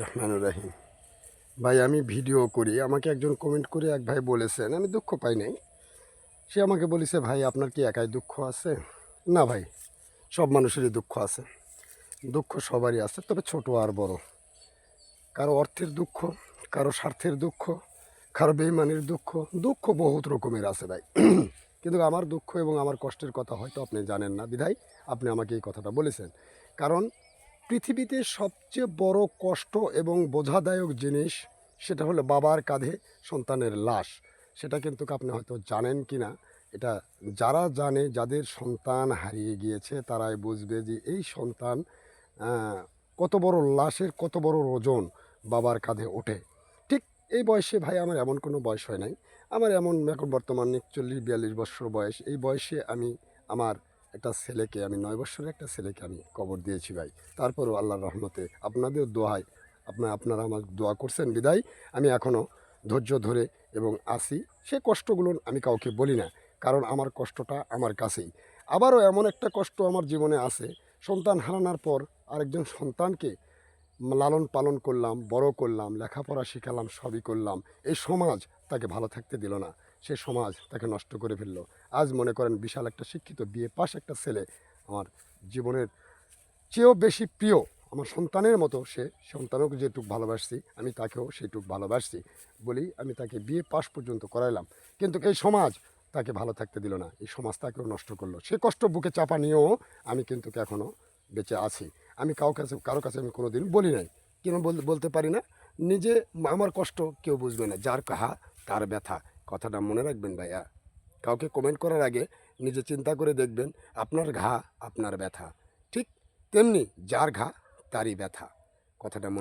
রহমানুর রাহিম। ভাই আমি ভিডিও করি, আমাকে একজন কমেন্ট করে এক ভাই বলেছেন আমি দুঃখ পাই নাই। সে আমাকে বলেছে, ভাই আপনার কি একাই দুঃখ আছে? না ভাই, সব মানুষেরই দুঃখ আছে, দুঃখ সবারই আছে, তবে ছোট আর বড়। কারো অর্থের দুঃখ, কারো স্বার্থের দুঃখ, কারো বেইমানির দুঃখ, দুঃখ বহুত রকমের আছে ভাই। কিন্তু আমার দুঃখ এবং আমার কষ্টের কথা হয়তো আপনি জানেন না, বিধায় আপনি আমাকে এই কথাটা বলেছেন। কারণ পৃথিবীতে সবচেয়ে বড় কষ্ট এবং বোঝাদায়ক জিনিস, সেটা হলো বাবার কাঁধে সন্তানের লাশ। সেটা কিন্তু আপনি হয়তো জানেন কি না, এটা যারা জানে, যাদের সন্তান হারিয়ে গিয়েছে তারাই বুঝবে যে এই সন্তান কত বড় লাশের কত বড় ওজন বাবার কাঁধে ওঠে। ঠিক এই বয়সে ভাই আমার এমন কোনো বয়স হয় নাই, আমার এমন এখন বর্তমানে 41-42 বছর বয়স। এই বয়সে আমি আমার একটা ছেলেকে, আমি 9 বছরের একটা ছেলেকে আমি কবর দিয়েছি ভাই। তারপরেও আল্লাহর রহমতে আপনাদের দোয়ায়, আপনারা আমার দোয়া করছেন বিদায় আমি এখনও ধৈর্য ধরে এবং আসি। সে কষ্টগুলো আমি কাউকে বলি না, কারণ আমার কষ্টটা আমার কাছেই। আবারও এমন একটা কষ্ট আমার জীবনে আছে, সন্তান হারানোর পর আরেকজন সন্তানকে লালন পালন করলাম, বড় করলাম, লেখাপড়া শেখালাম, সবই করলাম। এই সমাজ তাকে ভালো থাকতে দিল না, সে সমাজ তাকে নষ্ট করে ফেললো। আজ মনে করেন বিশাল একটা শিক্ষিত বিয়ে পাশ একটা ছেলে আমার জীবনের চেয়েও বেশি প্রিয়, আমার সন্তানের মতো। সে সন্তানকে যেটুক ভালোবাসছি আমি তাকেও সেটুক ভালোবাসছি বলেই আমি তাকে বিয়ে পাশ পর্যন্ত করাইলাম। কিন্তু এই সমাজ তাকে ভালো থাকতে দিল না, এই সমাজ তাকেও নষ্ট করলো। সে কষ্ট বুকে চাপা নিয়েও আমি কিন্তু এখনও বেঁচে আছি। আমি কারো কাছে আমি কোনো দিন বলি নাই, কেন বলতে পারি না, নিজে আমার কষ্ট কেউ বুঝবে না, যার কাহা তার ব্যথা। কথাটা মনে রাখবেন ভাইয়া। কাউকে কমেন্ট করার আগে নিজে চিন্তা করে দেখবেন, আপনার ঘা আপনার ব্যথা, ঠিক তেমনি যার ঘা তারই ব্যথা। কথাটা মনে